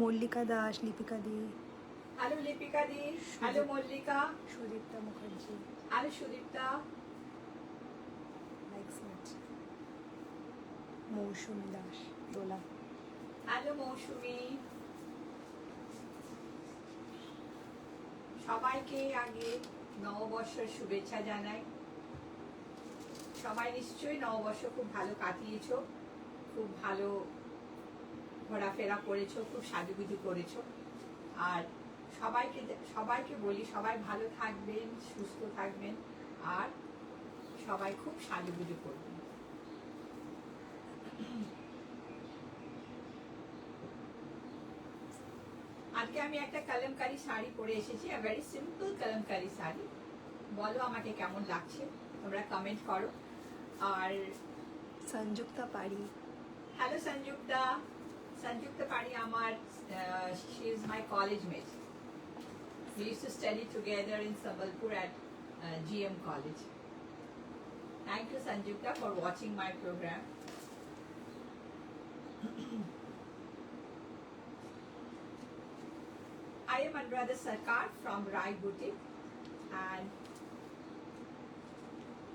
মল্লিকা দাস, লিপিকা দি, hello Lipika দি, hello Mallika, Sudipta Mukherjee, hello Sudipta, মৌসুমী দাস, দোলা। Hello মৌসুমী। সবাইকে আগে নববর্ষের শুভেচ্ছা জানাই। সবাই নিশ্চয়ই নববর্ষ খুব ভালো কাটিয়েছো, খুব ভালো ঘোরাফেরা করেছো, খুব সাজুগুজু করেছো। আর সবাইকে বলি সবাই ভালো থাকবেন, সুস্থ থাকবেন, আর সবাই খুব সাজুগুজু করবেন। আজকে আমি একটা কলমকারি শাড়ি পরে এসেছি, ভেরি সিম্পল কলমকারি শাড়ি। বলো আমাকে কেমন লাগছে, তোমরা কমেন্ট করো। আর সঞ্জুক্তা পাড়ি, হ্যালো সঞ্জুক্তা। সঞ্জুক্তা পাড়ি আমার, she is my college mate. We used to study together in Sambalpur at GM College. Thank you Sanjukta for watching my program. I am Anuradha Sarkar from Rai Boutique, and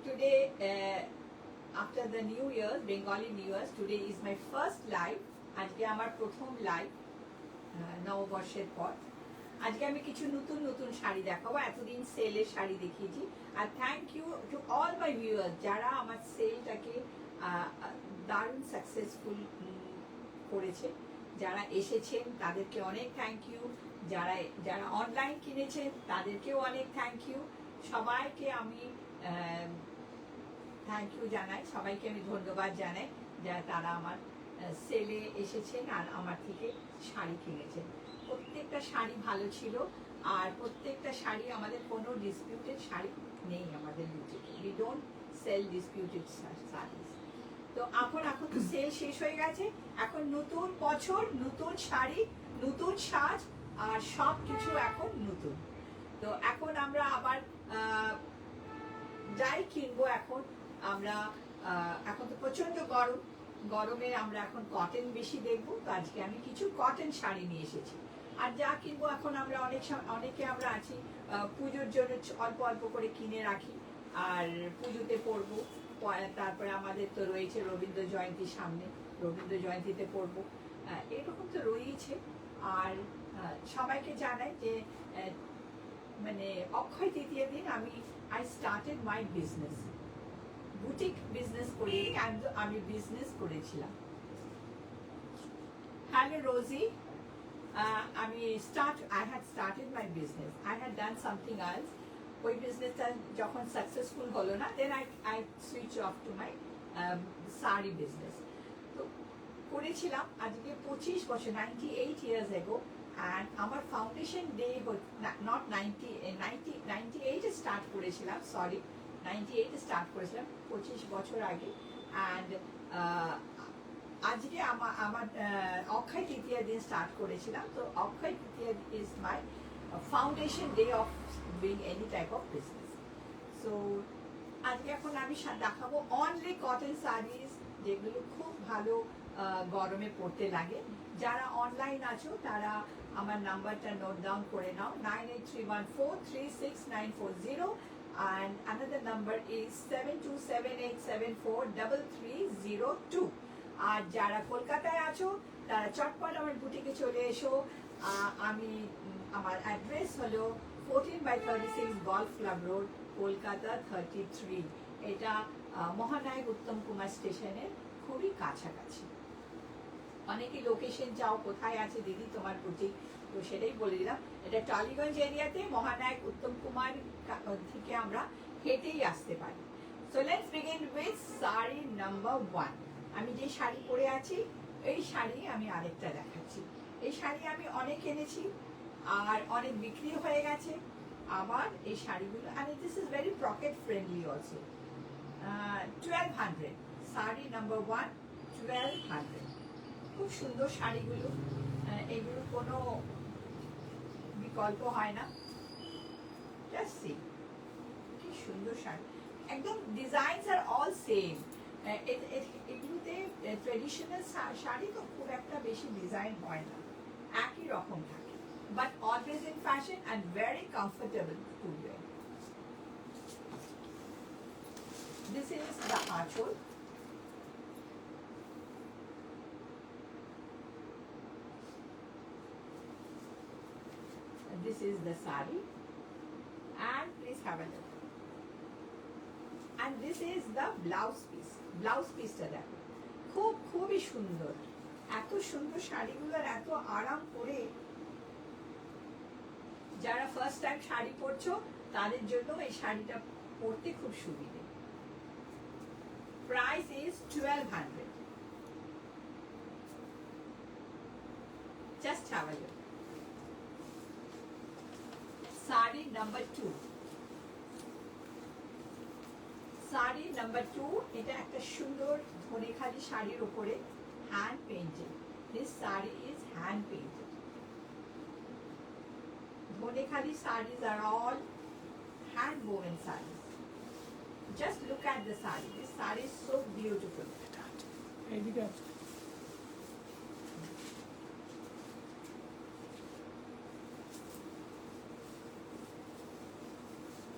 today after the New Year, Bengali New Year, today is my first live. আজকে আমার প্রথম live নববর্ষের পর। আজকে আমি কিছু নতুন নতুন শাড়ি দেখাবো। এতদিন সেলের শাড়ি দেখিয়েছি। আর thank you to all my viewers যারা আমার সেলটাকে দারুণ সাকসেসফুল করেছে, যারা এসেছেন তাদেরকে অনেক থ্যাংক ইউ, যারা অনলাইন কিনেছেন তাদেরকেও অনেক থ্যাংক ইউ। সবাইকে আমি থ্যাংক ইউ জানাই, সবাইকে আমি ধন্যবাদ জানাই যারা তারা আমার সেলে এসেছেন আর আমার থেকে শাড়ি কিনেছেন। প্রত্যেকটা শাড়ি ভালো ছিল, আর প্রত্যেকটা শাড়ি আমাদের কোনো ডিসপিউটেড শাড়ি নেই আমাদের বুটিকে। We don't sell disputed saris. তো এখন তো সেল শেষ হয়ে গেছে, এখন নতুন বছর, নতুন শাড়ি, নতুন সাজ, আর সব কিছু এখন নতুন। তো এখন আমরা আবার যাই কিনবো, এখন আমরা এখন তো প্রচন্ড গরমে আমরা এখন কটন বেশি দেখবো। তো আজকে আমি কিছু কটন শাড়ি নিয়ে এসেছি। আর যা কিনবো এখন আমরা অনেকে আমরা আছি পুজোর জন্য অল্প অল্প করে কিনে রাখি, আর পুজোতে পরবো। তারপরে আমাদের তো রয়েছে রবীন্দ্র জয়ন্তী সামনে, রবীন্দ্র জয়ন্তীতে পরবো, এরকম তো রয়েছে। আর সবাইকে জানাই যে মানে অক্ষয় তৃতীয় দিন I started my business, boutique business করি, আমি বিজনেস করেছিলাম। Hello Rosie, I had started my business. I had done something else. ওই বিজনেসটা যখন সাকসেসফুল হলো না, দেন I switched off to my sari business. তো করেছিলাম আজকে 25 বছর, 98 years ago, and আমার ফাউন্ডেশন ডে নট 98 স্টার্ট করেছিলাম, সরি 98 স্টার্ট করেছিলাম 25 বছর আগে। অ্যান্ড আজকে আমার অক্ষয় তৃতীয় দিন স্টার্ট করেছিলাম। তো অক্ষয় তৃতীয় is my foundation day of doing any type of business. So আজকে এখন আমি দেখাবো অনলি কটন শাড়িজ, যেগুলো খুব ভালো গরমে পরতে লাগে। যারা অনলাইন আছো তারা আমার নাম্বারটা নোট ডাউন করে নাও, 9831436940, and another number is 7278743302. আর যারা কলকাতায় আছো তারা চটপট আমার বুটিকে চলে এসো। আমার অ্যাড্রেস হলো 14/36 গলফ ক্লাব রোড, কলকাতা 33। এটা মহানায়ক উত্তম কুমার স্টেশনের খুবই কাছাকাছি। অনেকে লোকেশন চাও, কোথায় আছে দিদি তোমার বুটিক, তো সেটাই বলে দিলাম। এটা টালিগঞ্জ এরিয়াতে মহানায়ক উত্তম কুমার থেকে আমরা হেঁটেই আসতে পারি। So let's begin with sari number 1। আমি যে শাড়ি পরে আছি এই শাড়ি আমি আরেকটা দেখাচ্ছি। এই শাড়ি আমি অনেক এনেছি আর অনেক বিক্রি হয়ে গেছে। আবার এই শাড়িগুলো, and this is very pocket friendly also, 1200 sari number 1, 1200। খুব সুন্দর শাড়িগুলো, এগুলো কোনো বিকল্প হয় না। জাস্ট সি কি সুন্দর শাড়ি, একদম ডিজাইনস আর অল সেম। এগুলোতে ট্রেডিশনাল শাড়ি তো খুব একটা বেশি ডিজাইন হয় না, একই রকম থাকে, but always in fashion and very comfortable two wire. This is the achol. This is the sari, and please have a look. And this is the blouse piece. Blouse piece টা দেখো, খুবই সুন্দর। এত সুন্দর শাড়িগুলোর এত আরাম করে, যারা ফার্স্ট টাইম শাড়ি পরছো তাদের জন্য এই শাড়িটা পরতে খুব সুবিধে। Price is 1200. Just have a look. Sari number 2. Sari number 2, এটা একটা সুন্দর ধনেখালি শাড়ির উপরে hand painted. This sari is hand painted. Dhanekhali sarees are all hand woven sarees. Just look at the sari. This sari is so beautiful.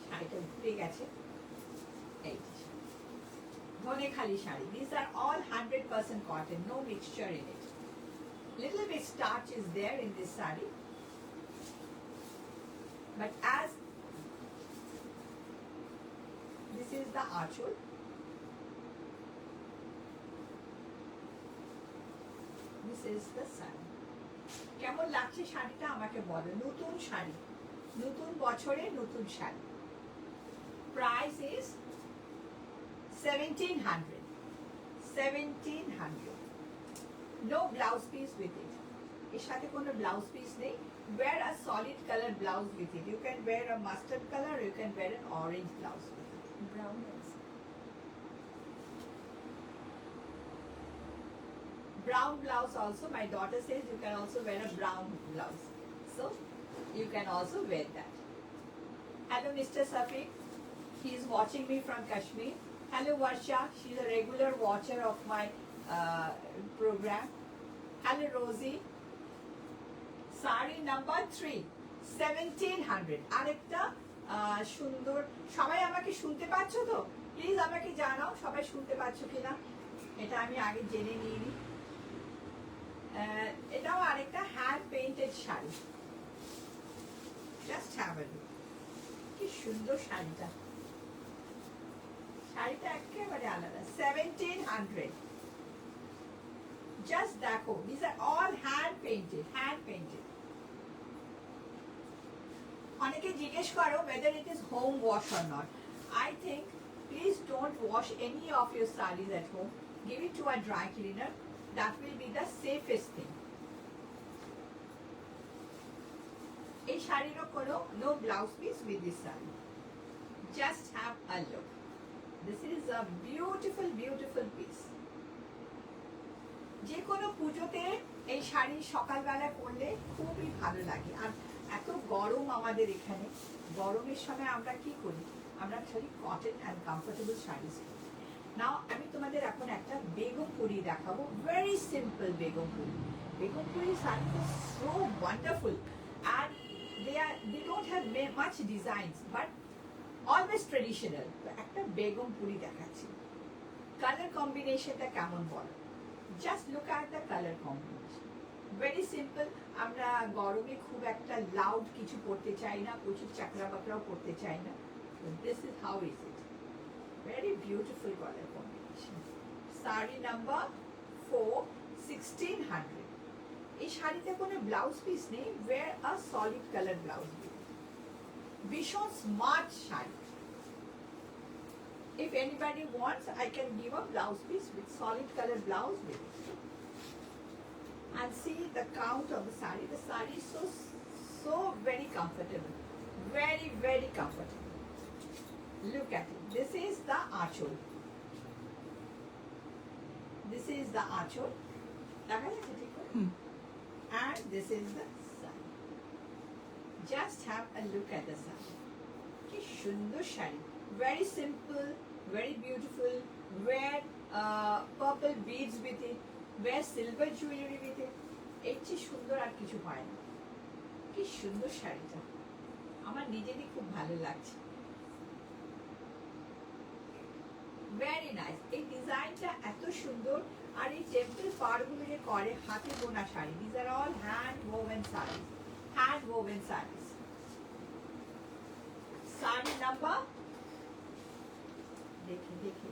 শাড়িটা ঘুরে গেছে। এই Dhanekhali sari. These are all 100% cotton, no mixture in it. Little bit starch is there in this sari, but as this is the achol. This is the sari. কেমন লাগছে শাড়িটা আমাকে বলো। নতুন শাড়ি, নতুন বছরে নতুন sari. Price is 1700. 1700. No blouse piece with it. এর সাথে কোনো ব্লাউজ পিস নেই। Wear a solid color blouse with it. You can wear a mustard color, you can wear an orange blouse with it. Brown আছে। Brown blouse also. My daughter says you can also wear a brown blouse. So you can also wear that. Hello, Mr. Safiq. He is watching me from Kashmir. Hello, Varsha. She's a regular watcher of my program. Hello, Rosie. Sari number 3, 1700. আরেকটা সুন্দর। সবাই আমাকে শুনতে পাচ্ছ তো? Please আমাকে জানাও সবাই শুনতে পাচ্ছ কিনা। এটা আমি আগে জেনে নিইনি। এটাও আরেকটা hand painted sari. Just have a look. কি সুন্দর শাড়িটা। শাড়িটা একেবারে আলাদা। 1700. Just দেখো, these are all hand painted, hand painted. অনেকে জিজ্ঞেস করো whether it is home wash or not. I think please don't wash any of your sarees at home. Give it to a dry cleaner. That will be the safest thing. এই শাড়িরও কোনো no blouse piece with this saree. Just have a look. This is a beautiful, beautiful piece. যে কোনো পুজোতে এই শাড়ি সকালবেলা পরলে খুবই ভালো লাগে। আর এত গরম আমাদের এখানে, গরমের সময় আমরা কি করি? আমরা খালি কটন অ্যান্ড কমফোর্টেবল শাড়ি। নাও আমি তোমাদের এখন একটা বেগমপুরি দেখাবো। Very simple Begumpuri. Begumpuri sari so wonderful and they don't have much designs but always traditional. একটা বেগমপুরি দেখাচ্ছি। কালার কম্বিনেশনটা কেমন বলো? Just look at the color combination. Very simple. আমরা গরমে খুব একটা লাউড কিছু পড়তে চাই না, প্রচুর চাকরা বাকরাও পড়তে চাই না। This is how is it. Very beautiful color combination. Sari number 4, 1600. এই শাড়িতে কোনো ব্লাউজ পিস নেই। Wear a solid color blouse. ভীষণ smart sari. If anybody wants, I can give a blouse piece with solid color blouse with it. And see the count of the sari. The sari is so very comfortable. Very, very comfortable. Look at it. This is the achol. This is the achol. And this is the sari. Just have a look at the sari. Ki shundar shari. Very simple, very beautiful. Wear purple beads with it. Wear silver jewelry with it. এর চেয়ে সুন্দর আর কিছু হয় না। কি সুন্দর শাড়িটা, আমার নিজেরই খুব ভালো লাগছে। ভেরি নাইস, এই ডিজাইনটা এত সুন্দর। আর এই টেম্পল পাড়গুলো যে করে হাতে বোনা sari, these are all hand woven sari, hand woven sari. Sari number দেখে দেখে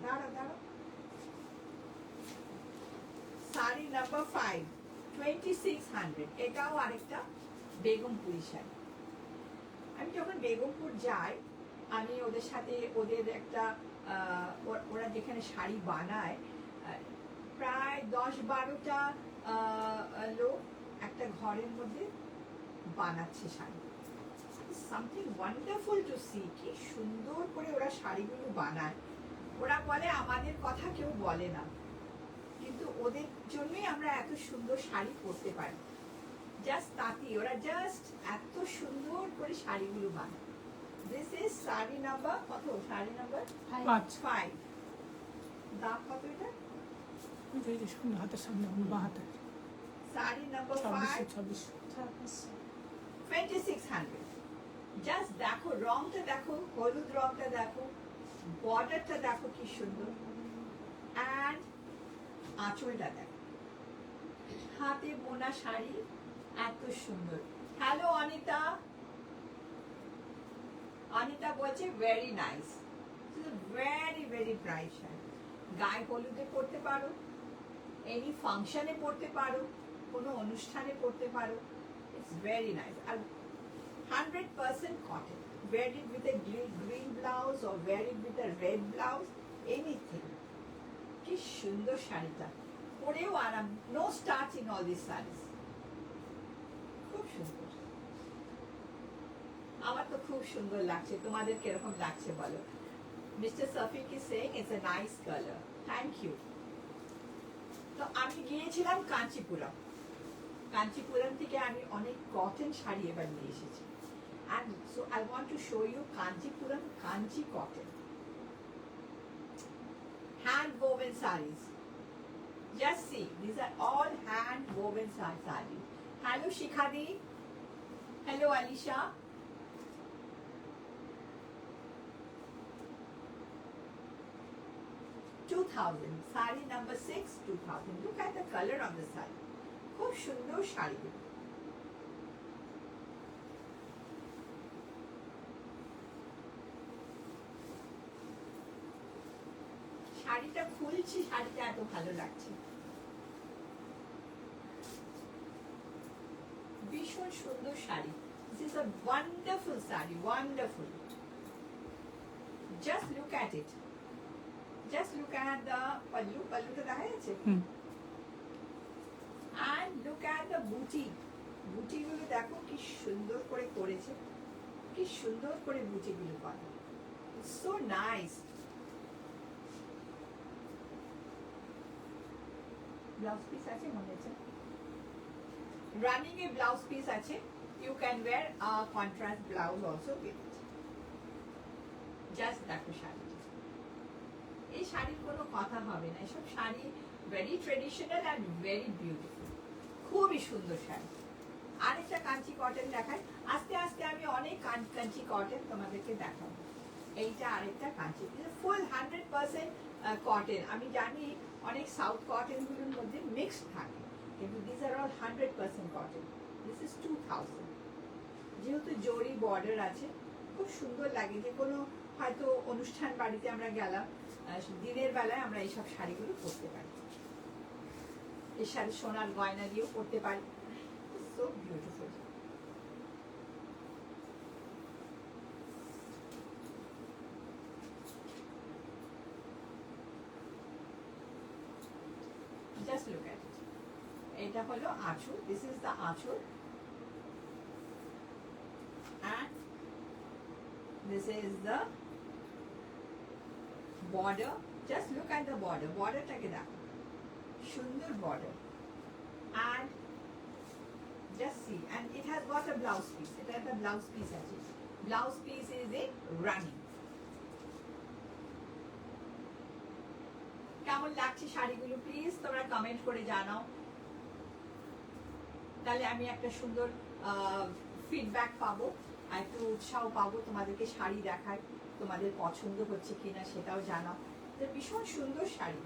দাঁড়া শাড়ি নাম্বার 5, 2600। এটাও আরেকটা বেগমপুরি শাড়ি। আমি যখন বেগমপুর যাই, আমি ওদের সাথে ওদের একটা ওরা যেখানে শাড়ি বানায়, প্রায় 10-12টা লোক একটা ঘরের মধ্যে বানাচ্ছে শাড়ি। সামথিং ওয়ান্ডারফুল টু সি, কি সুন্দর করে ওরা শাড়িগুলো বানায়। ওরা বলে আমাদের কথা কেউ বলে না, কিন্তু ওদের জন্যই আমরা এত সুন্দর শাড়ি পরতে পারি। জাস্ট তাঁতি, ওরা জাস্ট এত সুন্দর করে শাড়িগুলো বানায়। দিস ইজ শাড়ি নাম্বার কত? শাড়ি নাম্বার 5। দাম কত এটা? হাতের সামনে বা হাতে শাড়ি নাম্বার 5, 2600। জাস্ট দেখো রংটা, দেখো হলুদ রংটা, দেখো বর্ডারটা, দেখো কি সুন্দর। অ্যান্ড আঁচলটা দেখো, হাতে বোনা শাড়ি, এত সুন্দর। হ্যালো অনিতা, অনিতা বলছে very nice, very very bright sari. গায়ে হলুদে পরতে পারো, এনি ফাংশনে পরতে পারো, কোনো অনুষ্ঠানে পরতে পারো। It's very nice. আর 100% cotton. Wear it with a green blouse or wear it with a red blouse, anything. কি সুন্দর শাড়িটা, পরেও আরাম। No starch in all this saris. খুব সুন্দর, আমার তো খুব সুন্দর লাগছে। তোমাদের কিরকম লাগছে বলো? Mister Shafiq is saying it's a nice colour. Thank you. তো আমি গিয়েছিলাম কাঞ্চিপুরম। কাঞ্চিপুরম থেকে আমি অনেক কটন শাড়ি এবার নিয়ে এসেছি। And so I want to show you Kanchipuram Kanchi cotton. Hand woven sarees. Just see, these are all hand woven sarees. Hello Shikhadi. Hello Alisha. $2,000. Saree number 6, 2,000. Look at the color of the saree. খুব সুন্দর শাড়ি। শাড়িটা খুলছি, শাড়িটা এত ভালো লাগছে, ভীষণ সুন্দর sari. This is a wonderful saree, wonderful. Just look at it. Just look at the pallu. Palluটা দেখা যাচ্ছে? And look at the booty. বুটিগুলো দেখো কি সুন্দর করে করেছে, কি সুন্দর করে বুটিগুলো করা। It's so nice. Blouse piece আছে মনে হচ্ছে, রানিং এ ব্লাউজ পিস আছে। You can wear a contrast blouse also with it. Just দেখো শাড়ি, এই শাড়ির কোনো কথা হবে না। এসব শাড়ি very traditional and very beautiful, খুবই সুন্দর শাড়ি। আরেকটা কাঞ্চি কটন দেখায়, আস্তে আস্তে আমি অনেক কাঞ্চি কটন তোমাদেরকে দেখাবো। এইটা আরেকটা কাঞ্চি, ফুল 100% কটন। আমি জানি অনেক সাউথ কটন গুলোর মধ্যে মিক্সড থাকে, কিন্তু this are all 100% cotton. This is 2000। যেহেতু জরি বর্ডার আছে, খুব সুন্দর লাগে। যে কোনো হয়তো অনুষ্ঠান বাড়িতে আমরা গেলাম, দিনের বেলায় আমরা এইসব শাড়িগুলো পরতে পারি। এর সাথে সোনার গয়না দিয়েও পরতে পারি। So beautiful. Just look at it. এটা হলো আঁচল। This is the আঁচল, and this is the border. Just look at the border. Borderটাকে দেখো, সুন্দর border, and just see. And it has got a blouse piece. এটা একটা blouse piece আছে। Blouse piece is a running. কেমন কেমন লাগছে শাড়িগুলো প্লিজ তোমরা কমেন্ট করে জানাও, তাহলে আমি একটা সুন্দর ফিডব্যাক পাবো আর একটু উৎসাহ পাবো তোমাদেরকে শাড়ি দেখায়, তোমাদের পছন্দ হচ্ছে কিনা সেটাও জানাও। তো ভীষণ সুন্দর শাড়ি।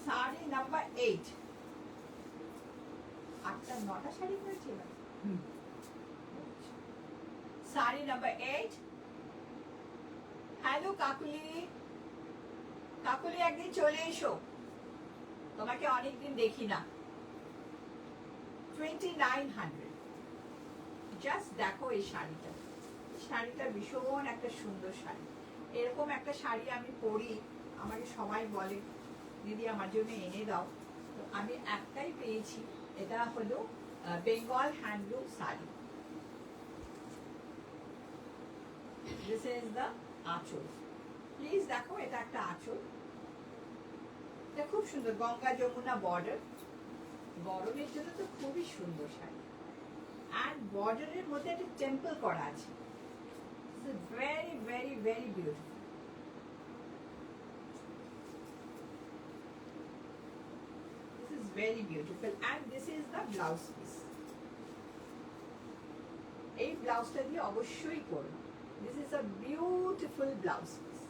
শাড়ি নাম্বার 8, 8টা-9টা শাড়ি হয়েছে না? হুম। শাড়ি নাম্বার 8। হ্যালো কাকুলি, কাকুলি একদিন চলে এসো, তোমাকে অনেকদিন দেখি না। 2900। জাস্ট দেখো এই শাড়িটা, শাড়িটা ভীষণ একটা সুন্দর শাড়ি। এরকম একটা শাড়ি আমি পরি, আমাকে সবাই বলে দিদি আমার জন্য এনে দাও, তো আমি একটাই পেয়েছি, এটা হলো Bengal handloom sari. This is the আঁচল, প্লিজ দেখো এটা একটা আঁচল, এটা খুব সুন্দর গঙ্গা যমুনা বর্ডার, গরমের জন্য তো খুবই সুন্দর শাড়ি। আর বর্ডারের মধ্যে একটা টেম্পল করা আছে, very very very beautiful. This is very beautiful and this is the blouse piece. এই ব্লাউজটা দিয়ে অবশ্যই করো। This is a beautiful blouse piece.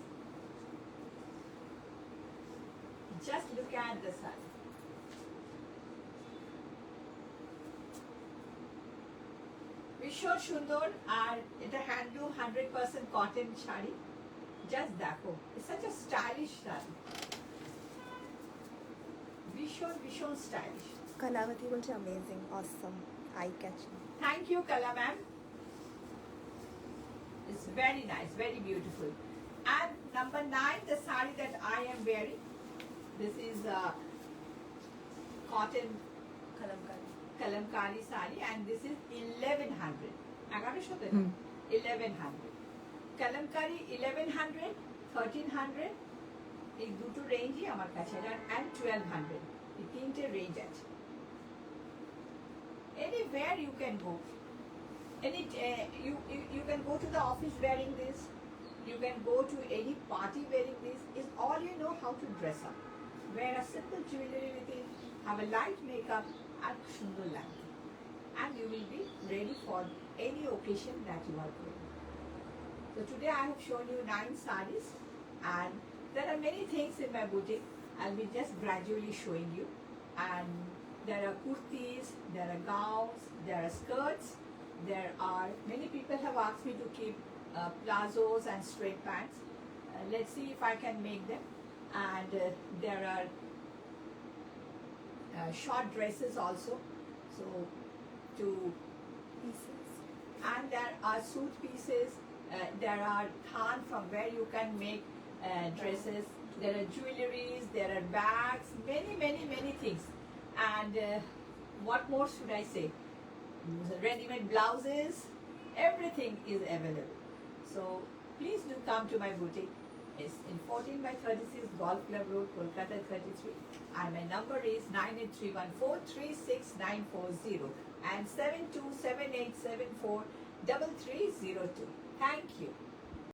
Just look at the saree. ভীষণ সুন্দর, আর এটা হ্যান্ডলুম 100% কটন শাড়ি। জাস্ট দেখো, ইটস সাচ আ স্টাইলিশ শাড়ি, ভীষণ ভীষণ স্টাইলিশ। কলাবতী বলছে amazing, awesome, eye catching. Thank you, Kala ma'am. It's very nice, very beautiful. And number 9, the saree that I am wearing. This is cotton kalamkari. kalamkari saree, and this is 1100. 1100 to Hmm. 1100. Kalamkari 1100, 1300. এই দুটো রেঞ্জই আমার কাছে, and 1200. এই তিনটে range আছে। Anywhere you can go. You can go to the office wearing this. You can go to any party wearing this. Is all you know how to dress up. Wear a simple jewelry with it. Have a light makeup and সুন্দর লাগবে. And you will be ready for any occasion that you are going. So today I have shown you 9 sarees, and there are many things in my boutique. I'll be just gradually showing you. And there are kurtis, there are gowns, there are skirts, there are many people have asked me to keep plazos and straight pants. Let's see if I can make them. And there are short dresses also, so to Pieces. and there are suit pieces, there are than from where you can make dresses, there are jewelries, there are bags, many things. And what more should I say? Ready-made blouses, everything is available. So please do come to my boutique. It's in 14/36 Golf Club Road, Kolkata 33, and my number is 9831436940 and 7278743302. Thank you.